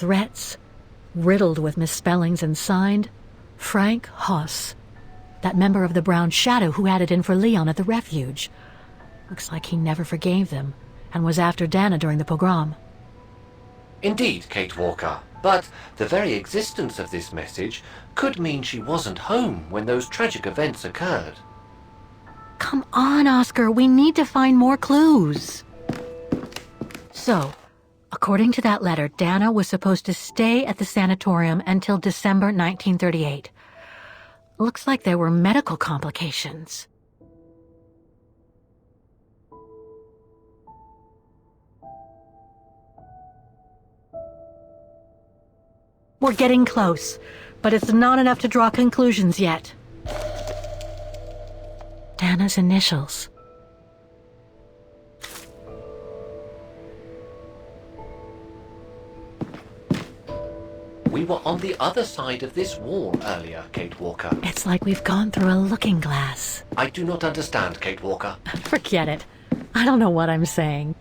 threats, riddled with misspellings, and signed Frank Hoss, that member of the Brown Shadow who had it in for Leon at the refuge. Looks like he never forgave them and was after Dana during the pogrom. Indeed, Kate Walker, but the very existence of this message could mean she wasn't home when those tragic events occurred. Come on, Oscar, we need to find more clues. So, according to that letter, Dana was supposed to stay at the sanatorium until December 1938. Looks like there were medical complications. We're getting close, but it's not enough to draw conclusions yet. Dana's initials. We were on the other side of this wall earlier, Kate Walker. It's like we've gone through a looking glass. I do not understand, Kate Walker. Forget it. I don't know what I'm saying.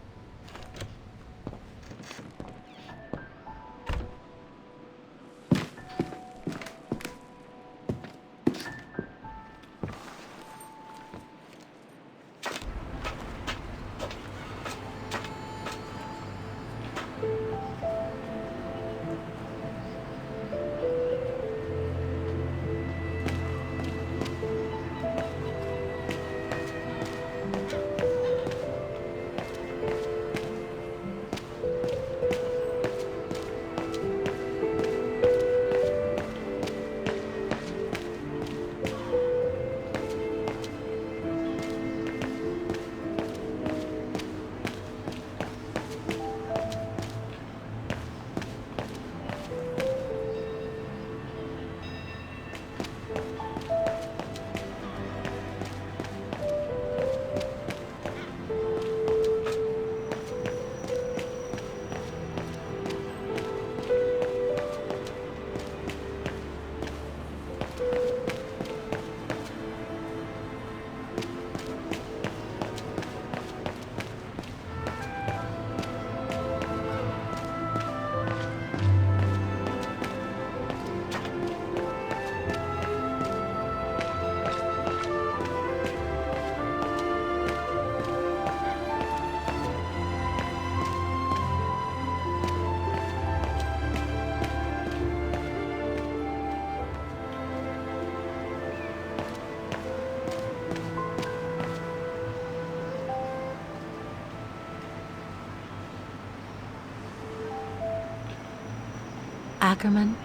Ackerman,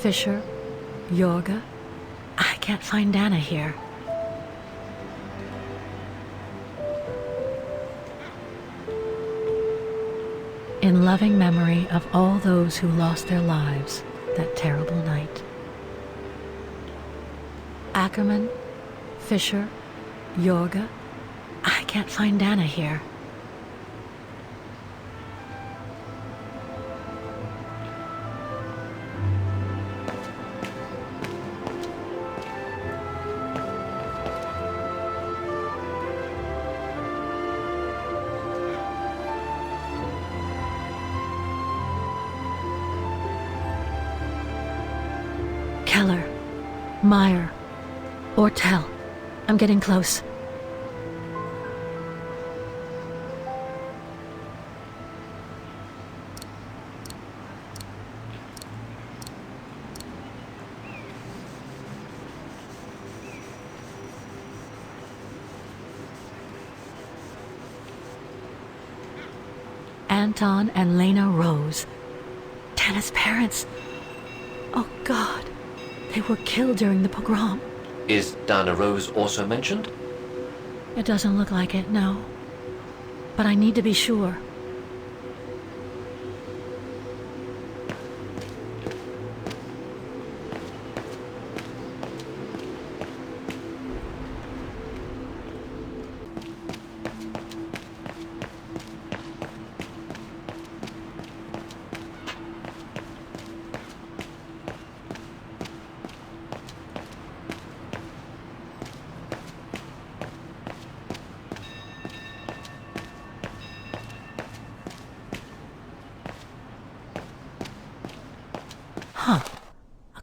Fisher, Yorga. I can't find Dana here. In loving memory of all those who lost their lives that terrible night. Ackerman, Fisher, Yorga. I can't find Dana here. Keller, Meyer, Ortel. I'm getting close. Anton and Lena Rose. Dana's parents. Oh, God. They were killed during the pogrom. Is Dana Rose also mentioned? It doesn't look like it, no. But I need to be sure.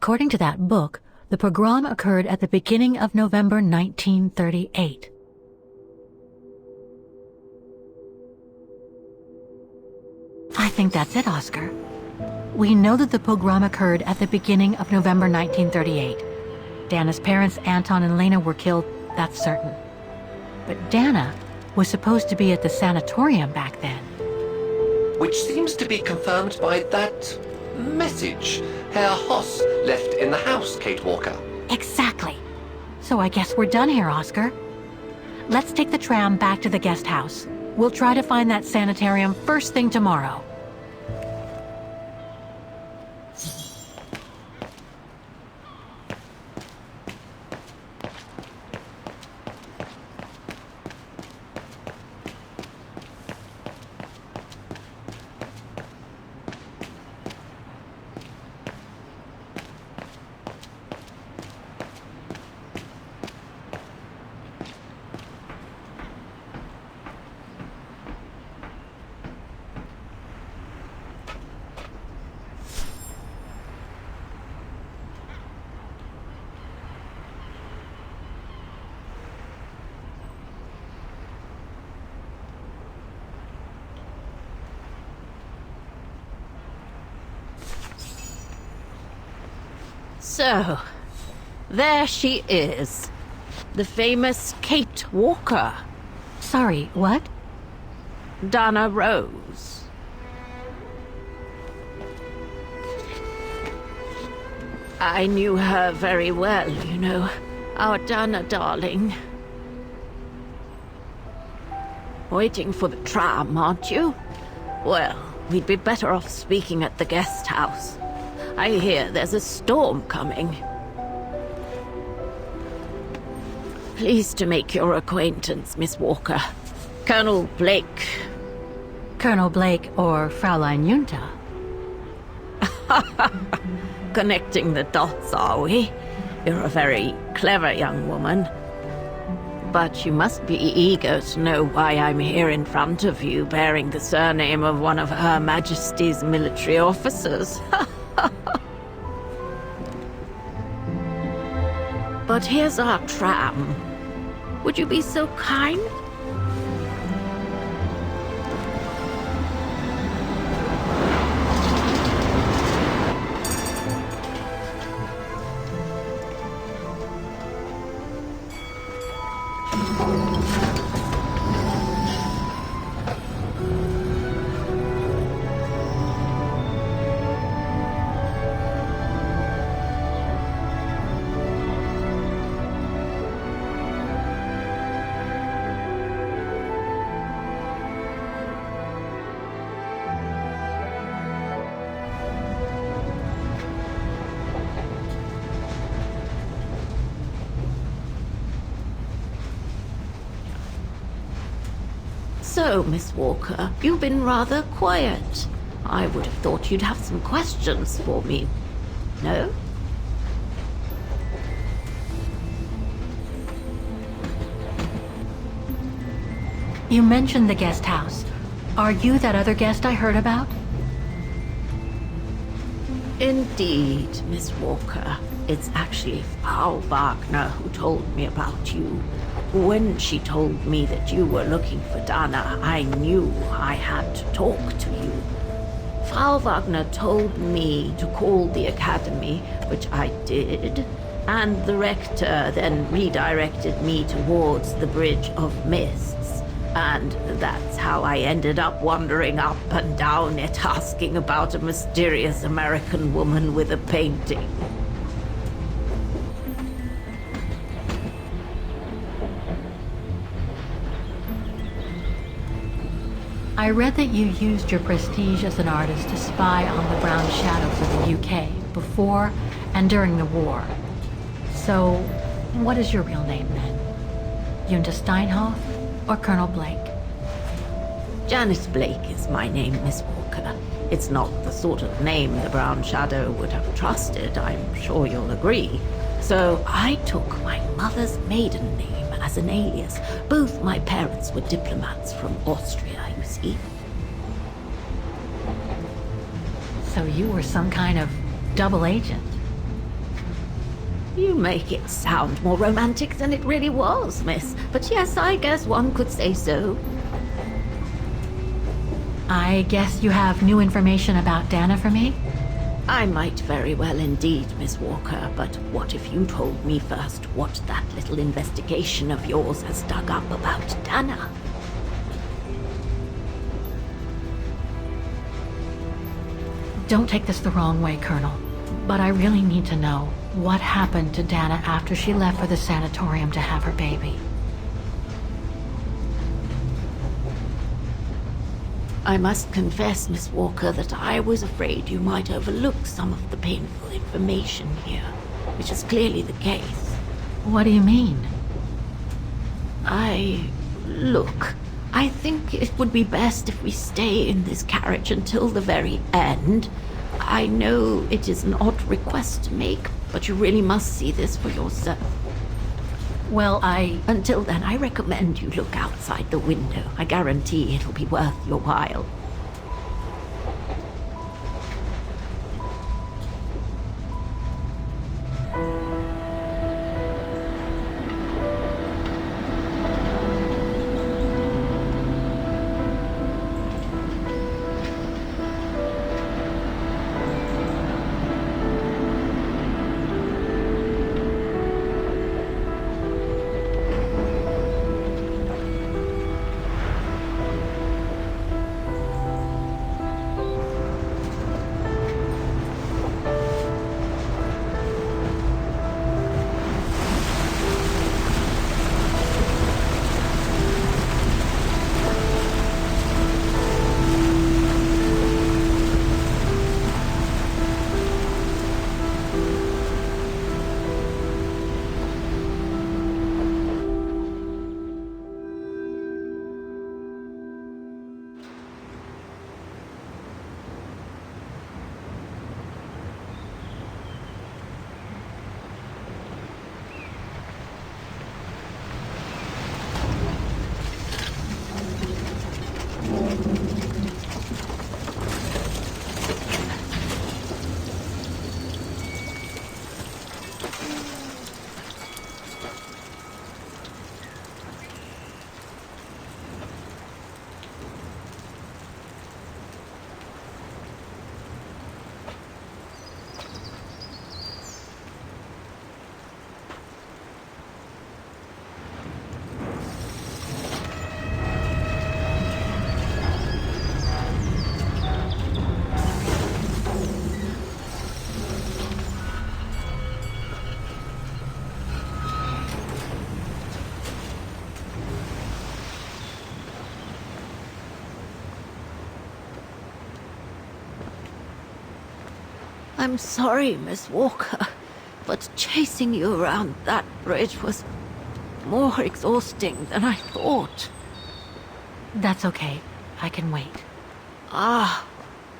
According to that book, the pogrom occurred at the beginning of November 1938. I think that's it, Oscar. We know that the pogrom occurred at the beginning of November 1938. Dana's parents, Anton and Lena, were killed, that's certain. But Dana was supposed to be at the sanatorium back then. Which seems to be confirmed by that message Herr Hoss left in the house, Kate Walker. Exactly. So I guess we're done here, Oscar. Let's take the tram back to the guest house. We'll try to find that sanitarium first thing tomorrow. So, there she is. The famous Kate Walker. Sorry, what? Dana Rose. I knew her very well, you know. Our Dana darling. Waiting for the tram, aren't you? Well, we'd be better off speaking at the guest house. I hear there's a storm coming. Pleased to make your acquaintance, Miss Walker. Colonel Blake. Colonel Blake or Fraulein Junta? Connecting the dots, are we? You're a very clever young woman. But you must be eager to know why I'm here in front of you, bearing the surname of one of Her Majesty's military officers. But here's our tram. Would you be so kind? So, Miss Walker, you've been rather quiet. I would have thought you'd have some questions for me. No? You mentioned the guest house. Are you that other guest I heard about? Indeed, Miss Walker. It's actually Frau Wagner who told me about you. When she told me that you were looking for Dana, I knew I had to talk to you. Frau Wagner told me to call the academy, which I did, and the rector then redirected me towards the Bridge of Mists. And that's how I ended up wandering up and down it, asking about a mysterious American woman with a painting. I read that you used your prestige as an artist to spy on the Brown Shadows of the UK before and during the war. So, what is your real name then? Junta Steinhoff or Colonel Blake? Janice Blake is my name, Miss Walker. It's not the sort of name the Brown Shadow would have trusted, I'm sure you'll agree. So I took my mother's maiden name as an alias. Both my parents were diplomats from Austria, you see. So you were some kind of double agent? You make it sound more romantic than it really was, miss. But yes, I guess one could say so. I guess you have new information about Dana for me? I might very well indeed, Miss Walker, but what if you told me first what that little investigation of yours has dug up about Dana? Don't take this the wrong way, Colonel, but I really need to know what happened to Dana after she left for the sanatorium to have her baby. I must confess, Miss Walker, that I was afraid you might overlook some of the painful information here, which is clearly the case. What do you mean? Look, I think it would be best if we stay in this carriage until the very end. I know it is an odd request to make, but you really must see this for yourself. Well, Until then, I recommend you look outside the window. I guarantee it'll be worth your while. I'm sorry, Miss Walker, but chasing you around that bridge was more exhausting than I thought. That's okay. I can wait.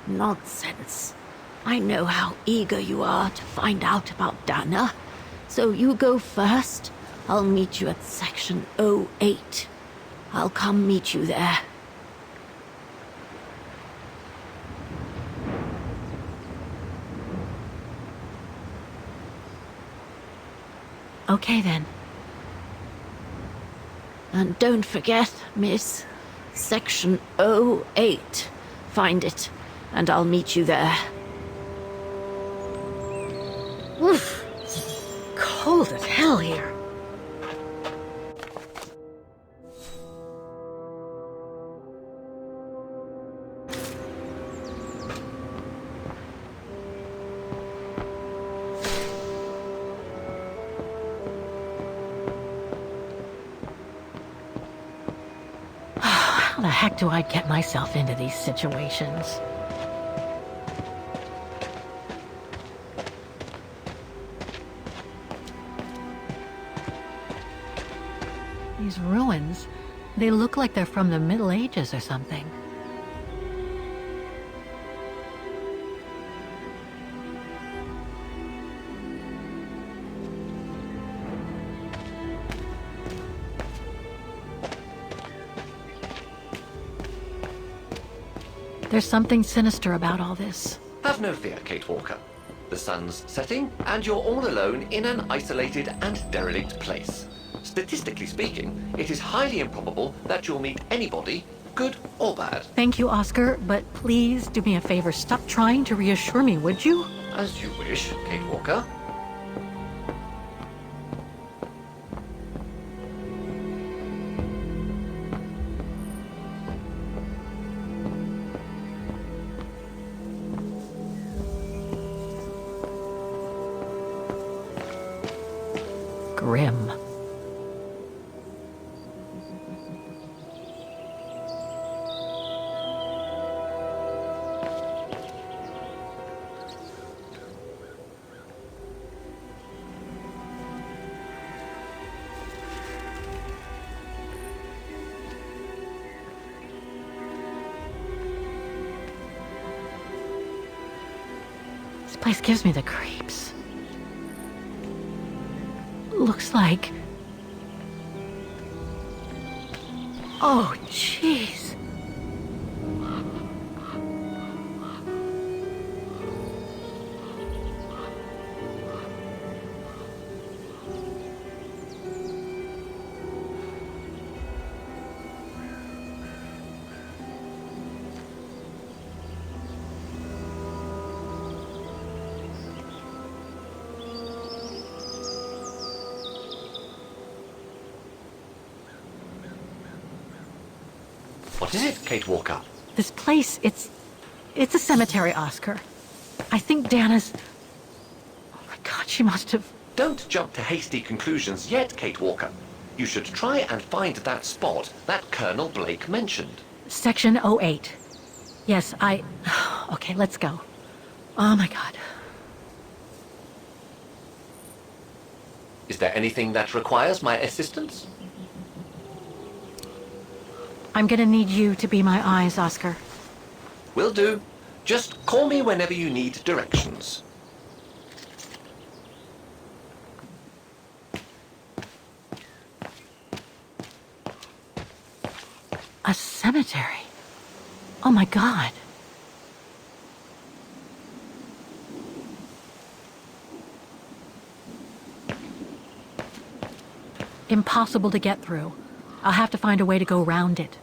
Nonsense. I know how eager you are to find out about Dana. So you go first. I'll meet you at section 08. I'll come meet you there. Okay, then. And don't forget, miss, section 08. Find it, and I'll meet you there. Oof. Cold as hell here. How the heck do I get myself into these situations? These ruins, they look like they're from the Middle Ages or something. There's something sinister about all this. Have no fear, Kate Walker. The sun's setting, and you're all alone in an isolated and derelict place. Statistically speaking, it is highly improbable that you'll meet anybody, good or bad. Thank you, Oscar, but please do me a favor. Stop trying to reassure me, would you? As you wish, Kate Walker. Grim. This place gives me the creeps. Looks like... Oh, jeez. What is it, Kate Walker? This place, it's a cemetery, Oscar. I think Dana's... Oh my God, she must have... Don't jump to hasty conclusions yet, Kate Walker. You should try and find that spot that Colonel Blake mentioned. Section 08. Yes, Okay, let's go. Oh my God. Is there anything that requires my assistance? I'm gonna need you to be my eyes, Oscar. Will do. Just call me whenever you need directions. A cemetery. Oh my God. Impossible to get through. I'll have to find a way to go around it.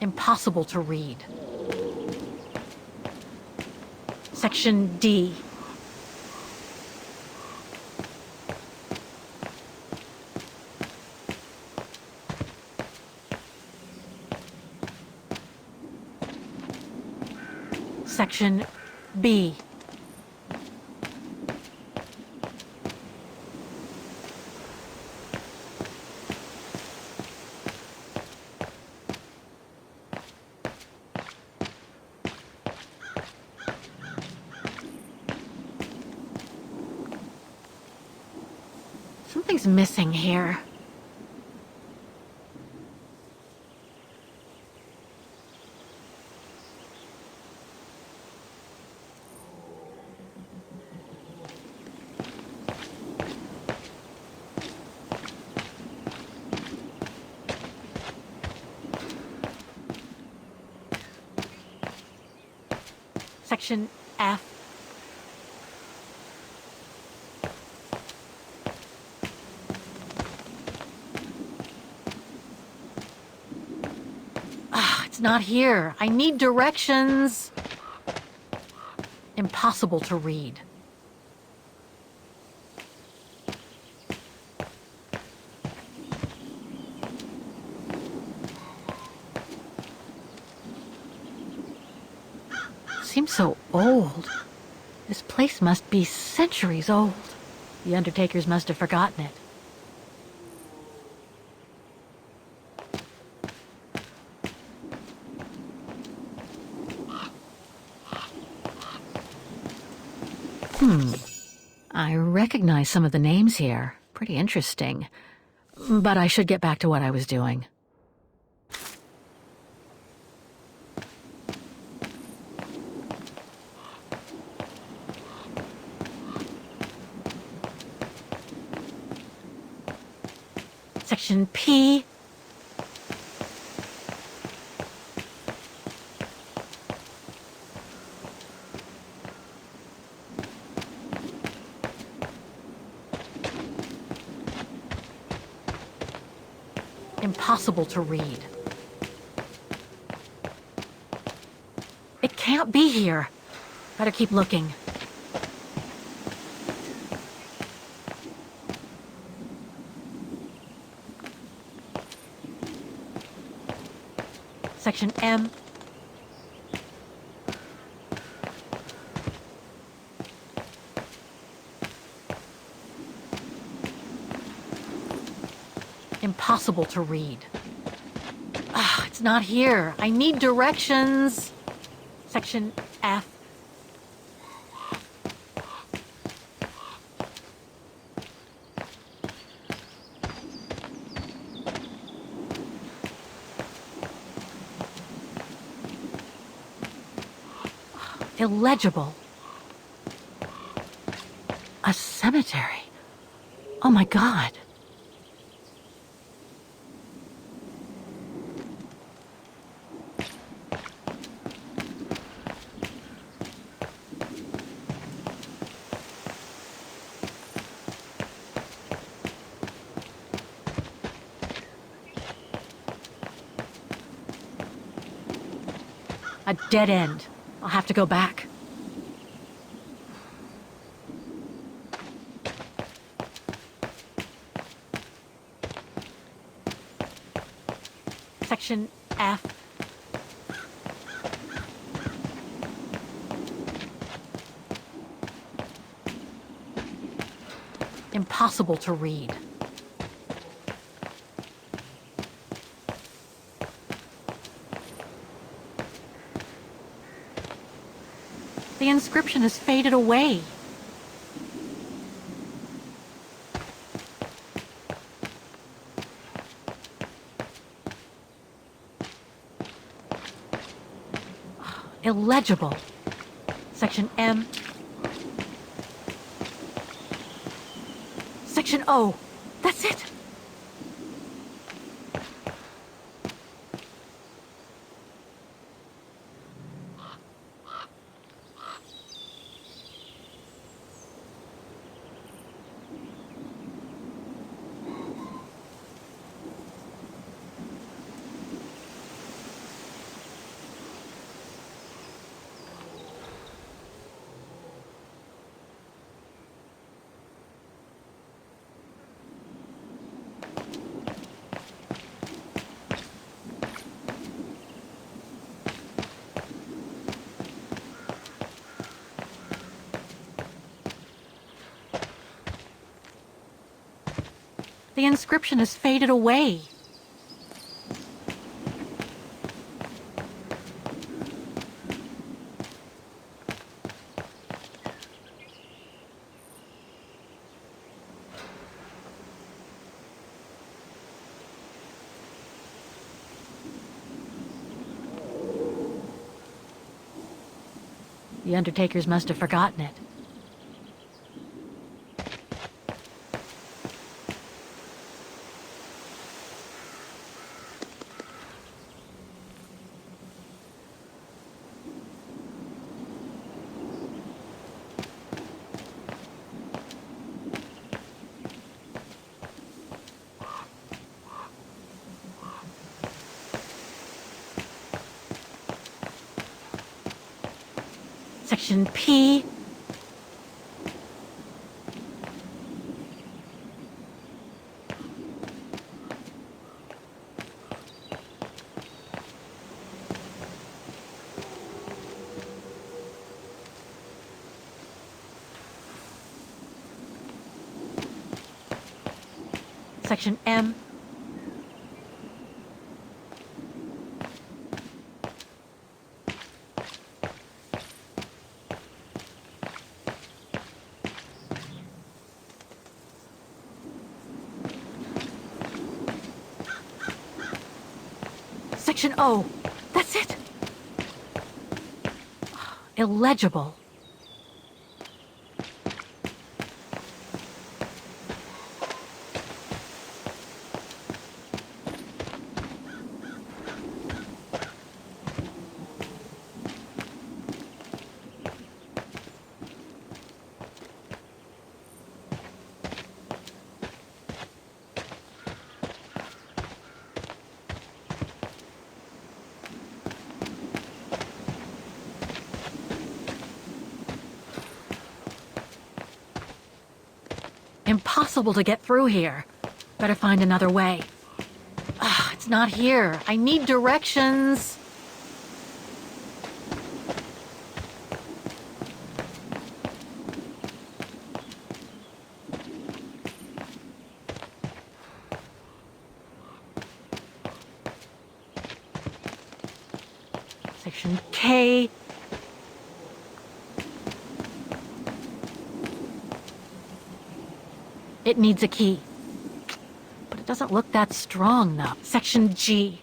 Impossible to read. Section D. Section B. Something's missing here. Section F. It's not here. I need directions. Impossible to read. Seems so old. This place must be centuries old. The undertakers must have forgotten it. I recognize some of the names here. Pretty interesting. But I should get back to what I was doing. Section P. Impossible to read. It can't be here. Better keep looking. Section M. Impossible to read. Ah, it's not here. I need directions. Section F. Illegible. A cemetery. Oh my God. A dead end. I'll have to go back. Section F. Impossible to read. The inscription has faded away. Illegible. Section M. Section O. That's it. The inscription has faded away. The undertakers must have forgotten it. Section P. Section M. Section O. That's it. Illegible. Impossible to get through here. Better find another way. It's not here. I need directions. Section K. It needs a key. But it doesn't look that strong, though. Section G.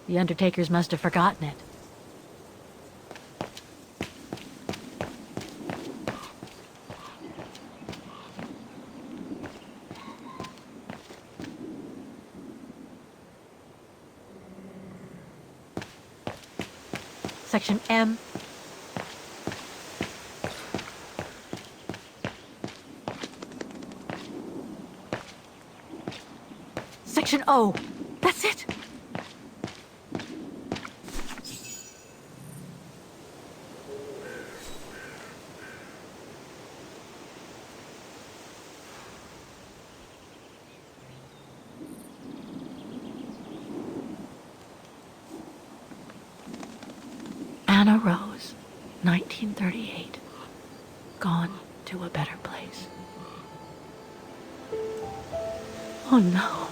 The Undertakers must have forgotten it. Section M. Section O. That's it. Anna Rose, 1938. Gone to a better place. Oh no.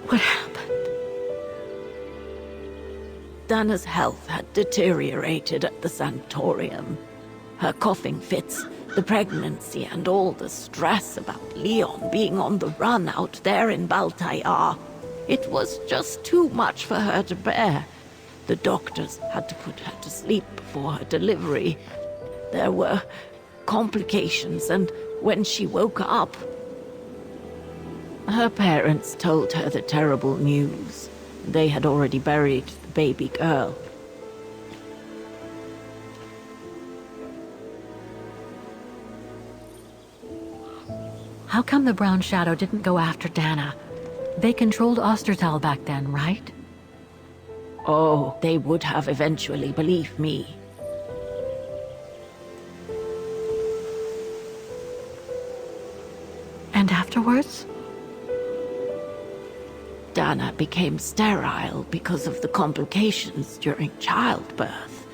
What happened? Dana's health had deteriorated at the sanatorium. Her coughing fits, the pregnancy, and all the stress about Leon being on the run out there in Baltayar. It was just too much for her to bear. The doctors had to put her to sleep before her delivery. There were complications, and when she woke up, her parents told her the terrible news. They had already buried the baby girl. How come the Brown Shadow didn't go after Dana? They controlled Ostertal back then, right? Oh, they would have eventually, believe me. And afterwards? Dana became sterile because of the complications during childbirth.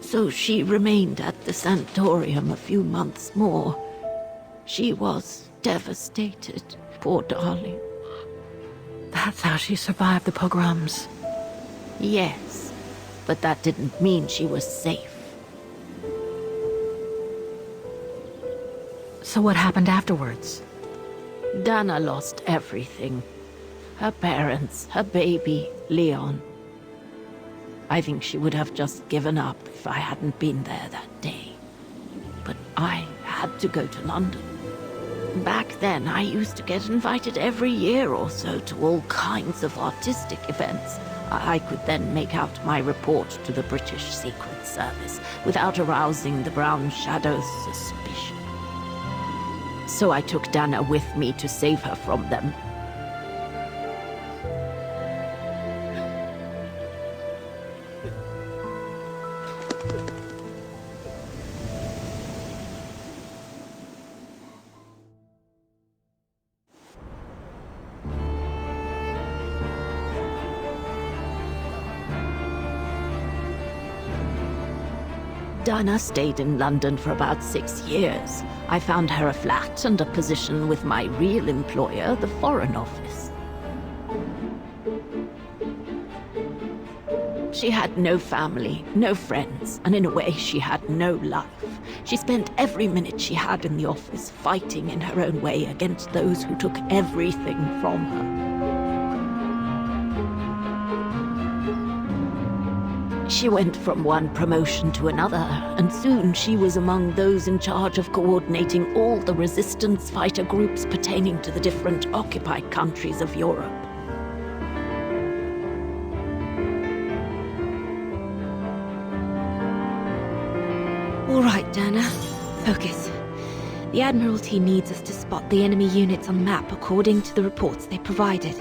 So she remained at the sanatorium a few months more. She was devastated, poor darling. That's how she survived the pogroms. Yes, but that didn't mean she was safe. So what happened afterwards? Dana lost everything. Her parents, her baby, Leon. I think she would have just given up if I hadn't been there that day. But I had to go to London. Back then, I used to get invited every year or so to all kinds of artistic events. I could then make out my report to the British Secret Service without arousing the Brown Shadow's suspicion. So I took Dana with me to save her from them. Dana stayed in London for about 6 years. I found her a flat and a position with my real employer, the Foreign Office. She had no family, no friends, and in a way she had no life. She spent every minute she had in the office fighting in her own way against those who took everything from her. She went from one promotion to another, and soon she was among those in charge of coordinating all the resistance fighter groups pertaining to the different occupied countries of Europe. All right, Dana. Focus. The Admiralty needs us to spot the enemy units on the map according to the reports they provided.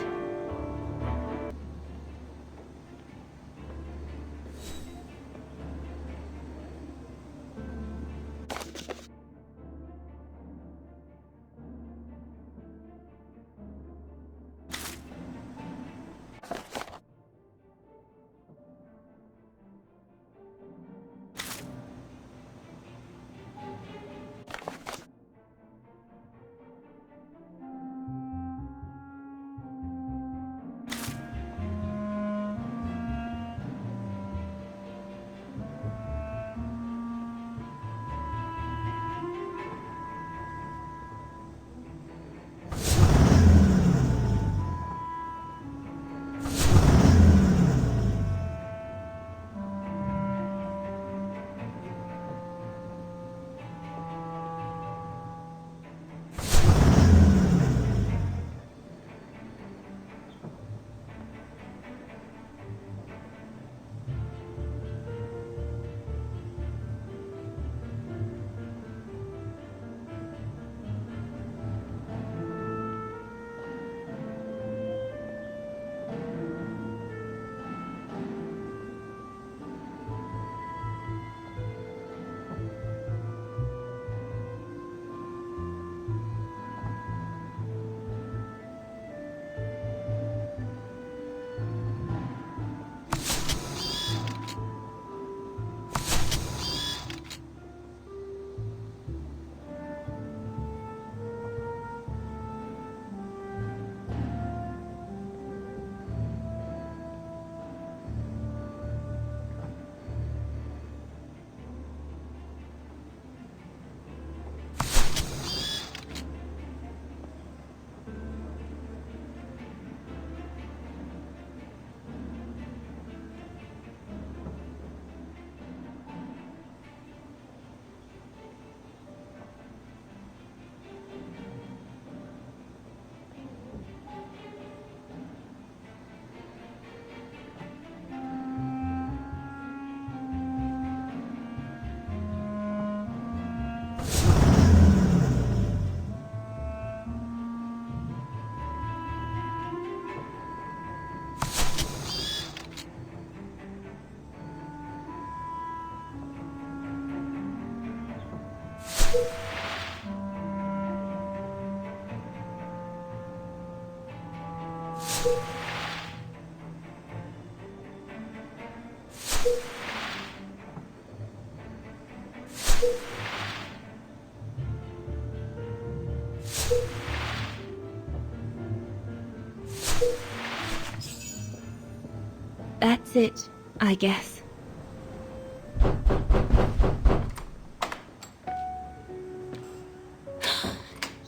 That's it, I guess.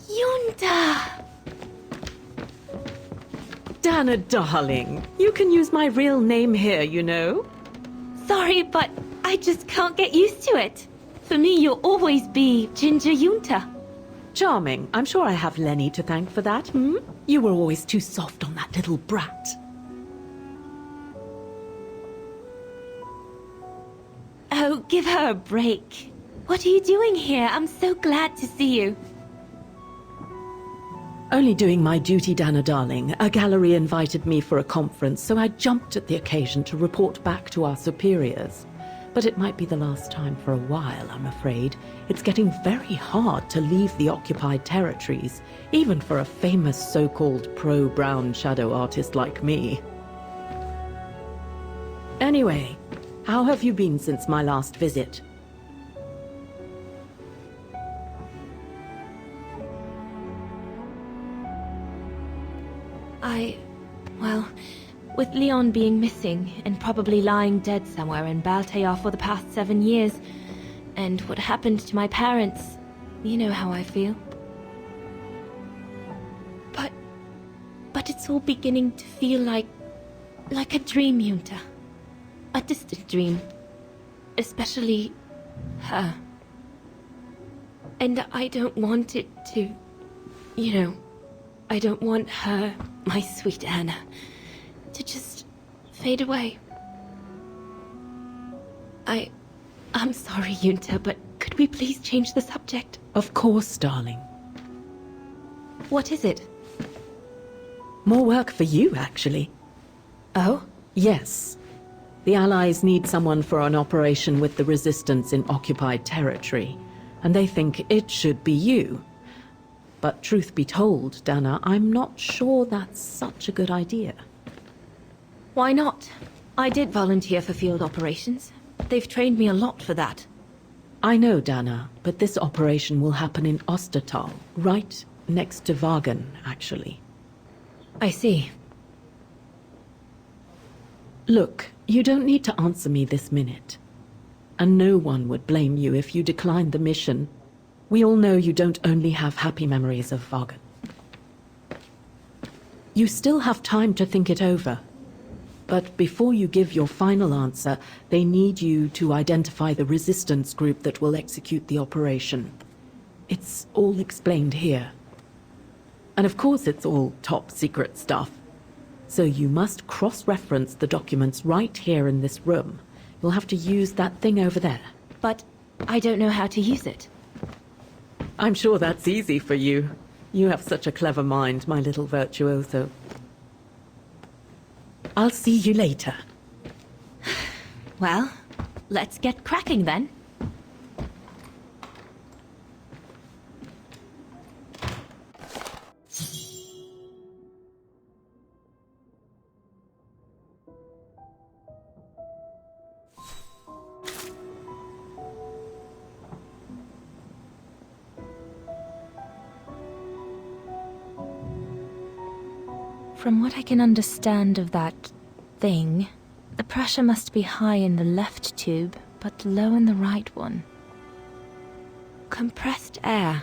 Yunta! Dana, darling, you can use my real name here, you know. Sorry, but I just can't get used to it. For me, you'll always be Ginger Yunta. Charming. I'm sure I have Lenny to thank for that, hmm? You were always too soft on that little brat. Oh, give her a break. What are you doing here? I'm so glad to see you. Only doing my duty, Dana, darling. A gallery invited me for a conference, so I jumped at the occasion to report back to our superiors. But it might be the last time for a while, I'm afraid. It's getting very hard to leave the occupied territories, even for a famous so-called pro-brown shadow artist like me. Anyway, how have you been since my last visit? With Leon being missing and probably lying dead somewhere in Baltair for the past 7 years, and what happened to my parents, you know how I feel. But it's all beginning to feel like a dream, Yunta. A distant dream. Especially her. And I don't want it to, I don't want her, my sweet Anna, to just fade away. I'm sorry, Yunta, but could we please change the subject? Of course, darling. What is it? More work for you, actually. Oh? Yes. The Allies need someone for an operation with the Resistance in occupied territory, and they think it should be you. But truth be told, Dana, I'm not sure that's such a good idea. Why not? I did volunteer for field operations. They've trained me a lot for that. I know, Dana, but this operation will happen in Ostertal, right next to Vagen, actually. I see. Look, you don't need to answer me this minute. And no one would blame you if you declined the mission. We all know you don't only have happy memories of Vagen. You still have time to think it over. But before you give your final answer, they need you to identify the resistance group that will execute the operation. It's all explained here. And of course it's all top secret stuff. So you must cross-reference the documents right here in this room. You'll have to use that thing over there. But I don't know how to use it. I'm sure that's easy for you. You have such a clever mind, my little virtuoso. I'll see you later. Well, let's get cracking then. From what I can understand of that thing, the pressure must be high in the left tube, but low in the right one. Compressed air.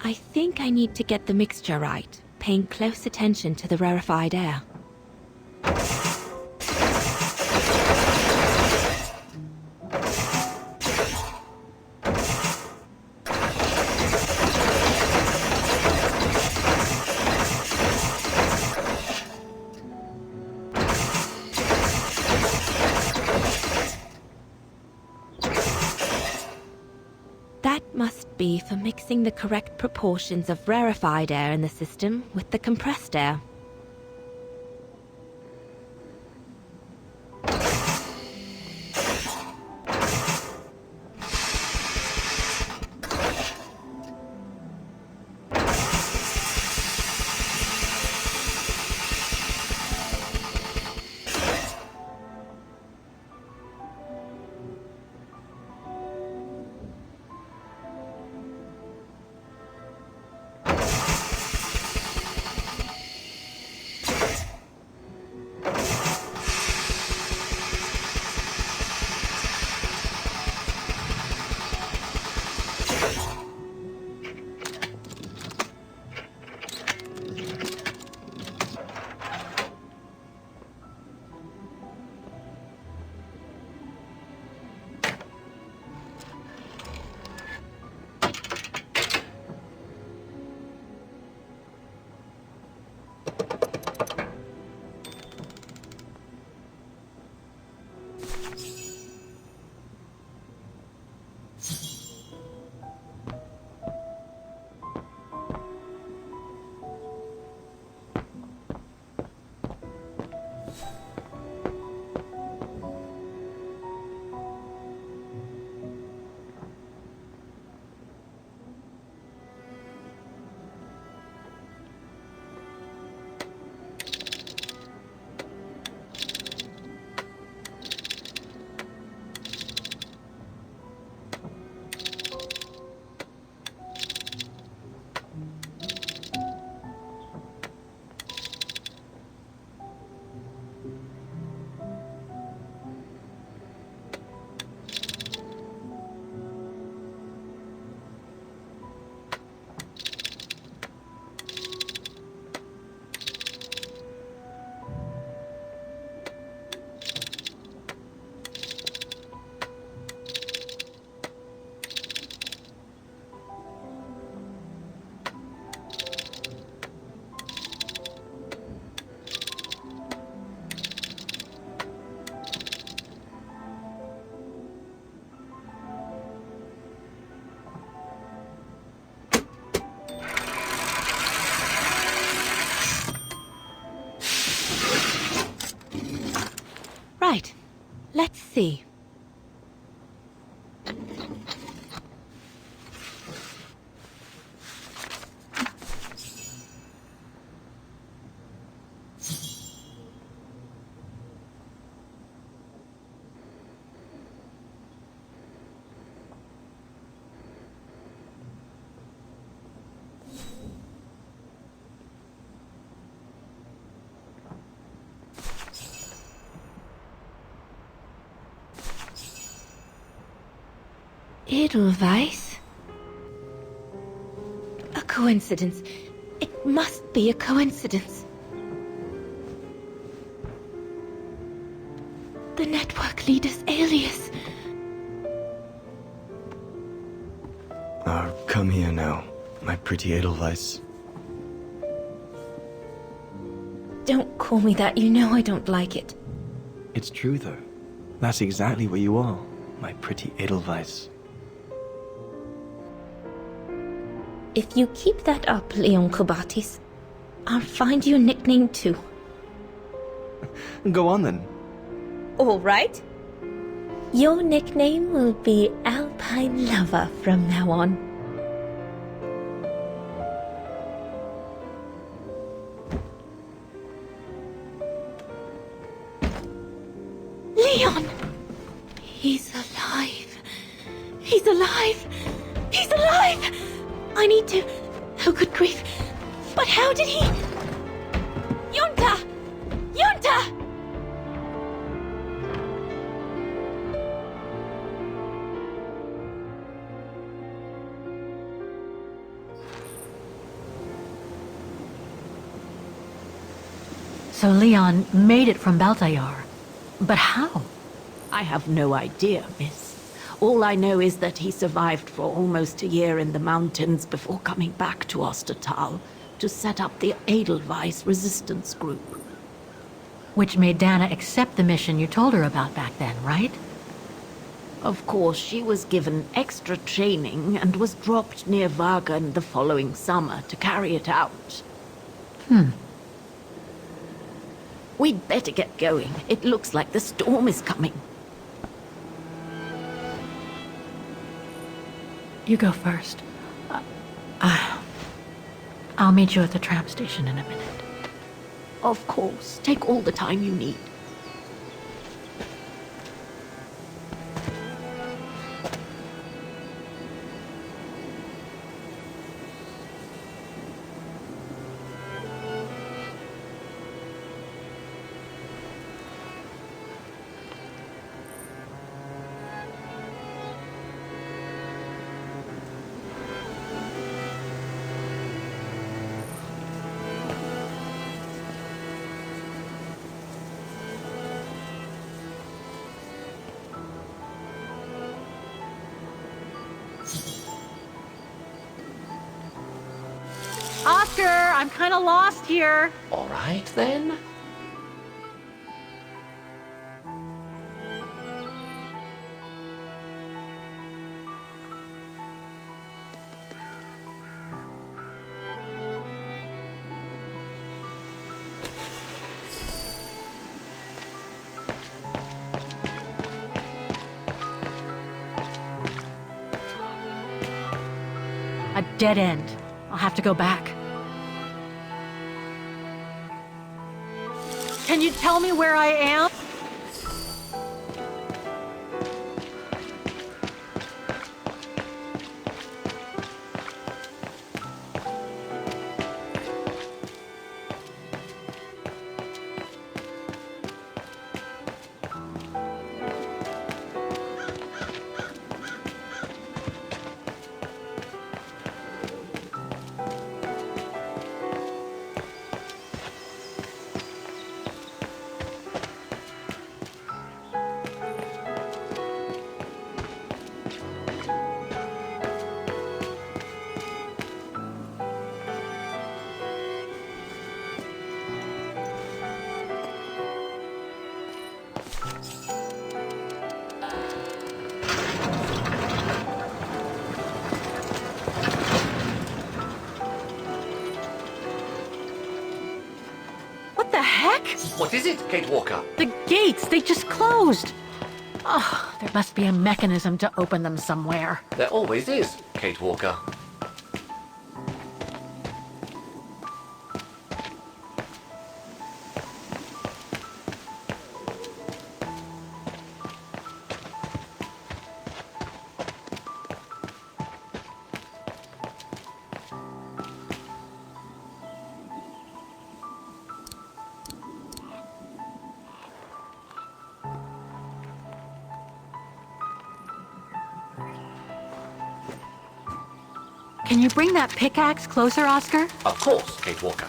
I think I need to get the mixture right, paying close attention to the rarefied air. Must be for mixing the correct proportions of rarefied air in the system with the compressed air. Right. Let's see. Edelweiss? A coincidence. It must be a coincidence. The network leader's alias. Come here now, my pretty Edelweiss. Don't call me that, you know I don't like it. It's true though. That's exactly what you are, my pretty Edelweiss. If you keep that up, Leon Kobatis, I'll find you a nickname too. Go on then. All right. Your nickname will be Alpine Lover from now on. Leon! He's alive. He's alive. He's alive! I need to... Oh, good grief. But how did he... Yunta! Yunta! So Leon made it from Baltayar. But how? I have no idea, miss. All I know is that he survived for almost a year in the mountains before coming back to Ostertal to set up the Edelweiss resistance group. Which made Dana accept the mission you told her about back then, right? Of course, she was given extra training and was dropped near Vagan the following summer to carry it out. We'd better get going. It looks like the storm is coming. You go first. I'll meet you at the tram station in a minute. Of course. Take all the time you need. Oscar, I'm kind of lost here. All right, then. A dead end. I'll have to go back. Can you tell me where I am? What is it, Kate Walker? The gates, they just closed. Oh, there must be a mechanism to open them somewhere. There always is, Kate Walker. Can you bring that pickaxe closer, Oscar? Of course, Kate Walker.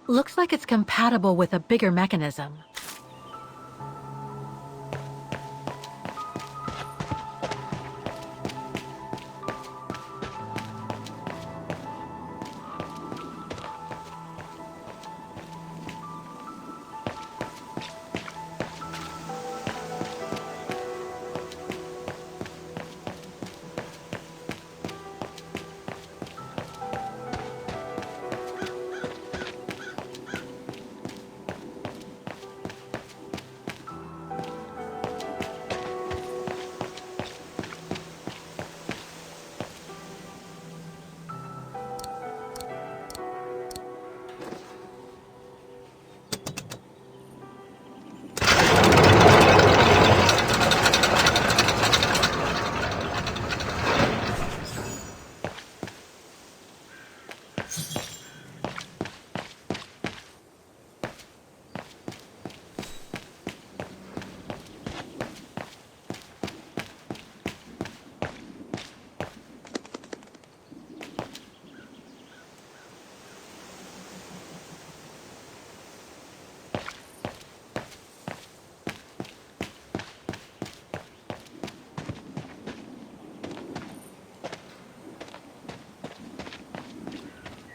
Looks like it's compatible with a bigger mechanism.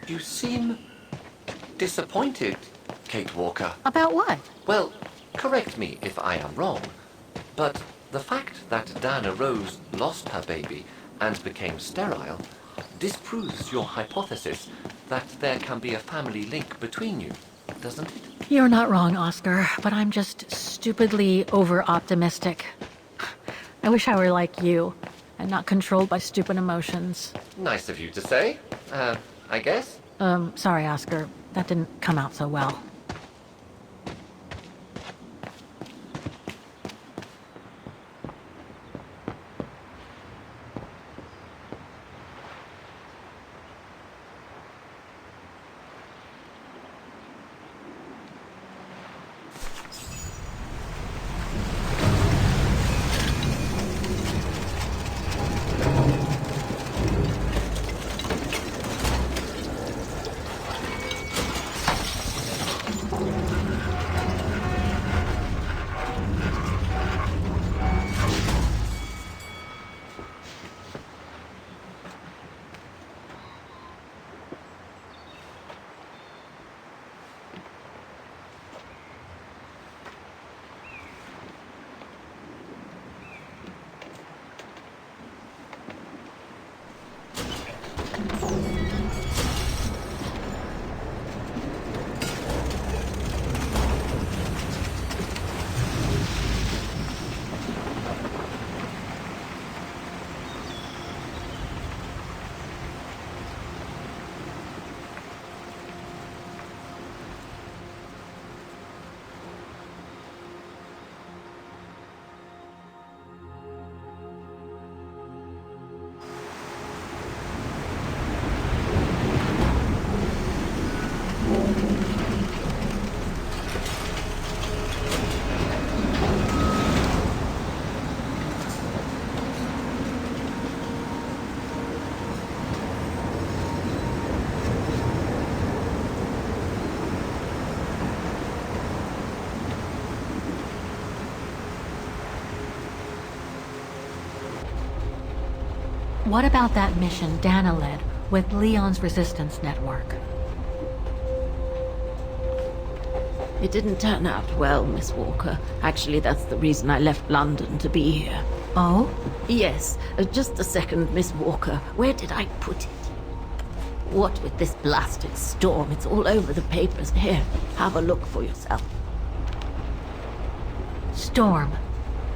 You seem disappointed, Kate Walker. About what? Well, correct me if I am wrong, but the fact that Diana Rose lost her baby and became sterile disproves your hypothesis that there can be a family link between you, doesn't it? You're not wrong, Oscar, but I'm just stupidly over-optimistic. I wish I were like you, and not controlled by stupid emotions. Nice of you to say, I guess. Sorry, Oscar. That didn't come out so well. What about that mission Dana led with Leon's resistance network? It didn't turn out well, Miss Walker. Actually, that's the reason I left London to be here. Oh? Yes, just a second, Miss Walker. Where did I put it? What with this blasted storm? It's all over the papers. Here, have a look for yourself. Storm.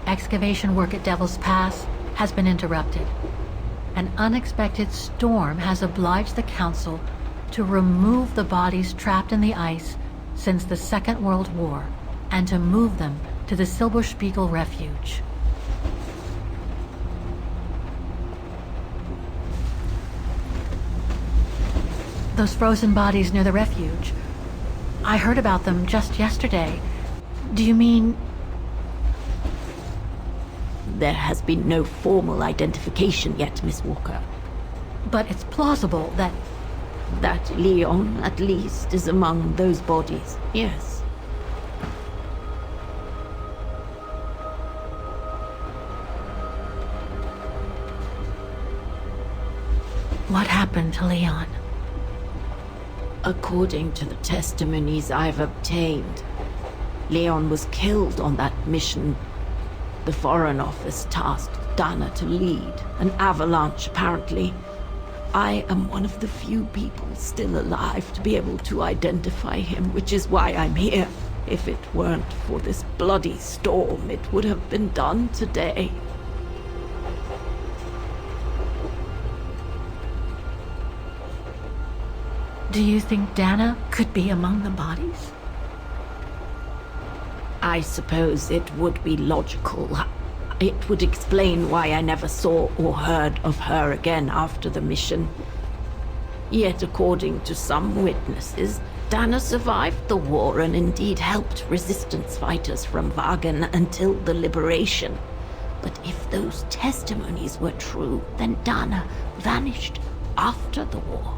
Excavation work at Devil's Pass has been interrupted. An unexpected storm has obliged the Council to remove the bodies trapped in the ice since the Second World War and to move them to the Silberspiegel Refuge. Those frozen bodies near the refuge. I heard about them just yesterday. Do you mean... There has been no formal identification yet, Miss Walker. But it's plausible that... That Leon, at least, is among those bodies, yes. What happened to Leon? According to the testimonies I've obtained, Leon was killed on that mission. The Foreign Office tasked Dana to lead an avalanche, apparently. I am one of the few people still alive to be able to identify him, which is why I'm here. If it weren't for this bloody storm, it would have been done today. Do you think Dana could be among the bodies? I suppose it would be logical. It would explain why I never saw or heard of her again after the mission. Yet, according to some witnesses, Dana survived the war and indeed helped resistance fighters from Wagen until the liberation. But if those testimonies were true, then Dana vanished after the war.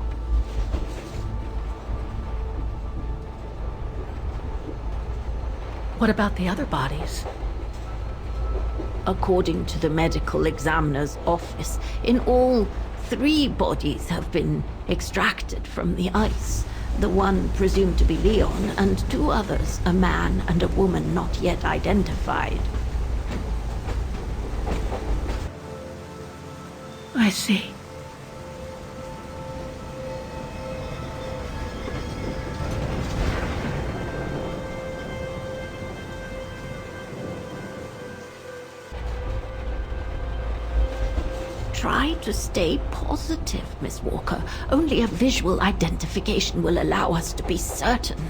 What about the other bodies? According to the medical examiner's office, in all, 3 bodies have been extracted from the ice. The one presumed to be Leon, and 2 others, a man and a woman not yet identified. I see. Try to stay positive, Miss Walker. Only a visual identification will allow us to be certain.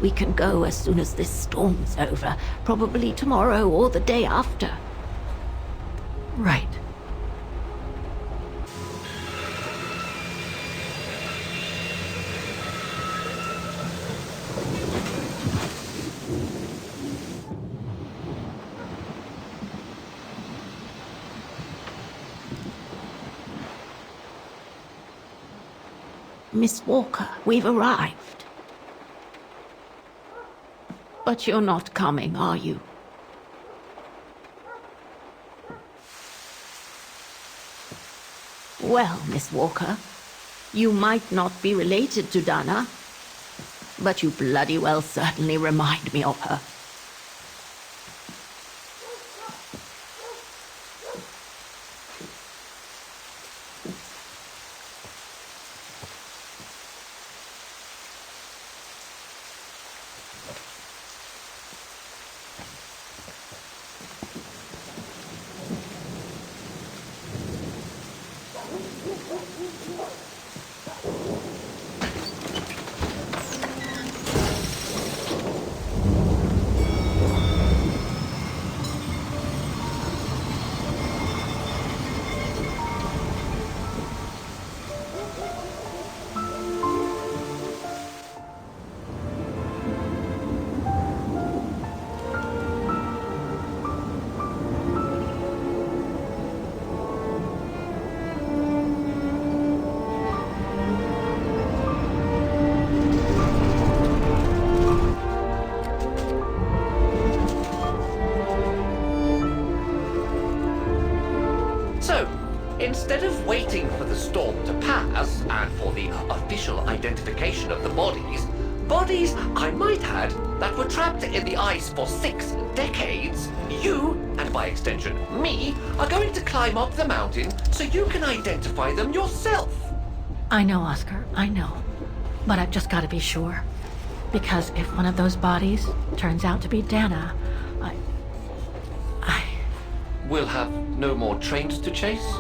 We can go as soon as this storm's over, probably tomorrow or the day after. Right. Miss Walker, we've arrived. But you're not coming, are you? Well, Miss Walker, you might not be related to Dana, but you bloody well certainly remind me of her. initial identification of the bodies, bodies, I might add, that were trapped in the ice for 6 decades, you, and by extension me, are going to climb up the mountain so you can identify them yourself. I know, Oscar, I know. But I've just got to be sure. Because if one of those bodies turns out to be Dana, I... We'll have no more trains to chase?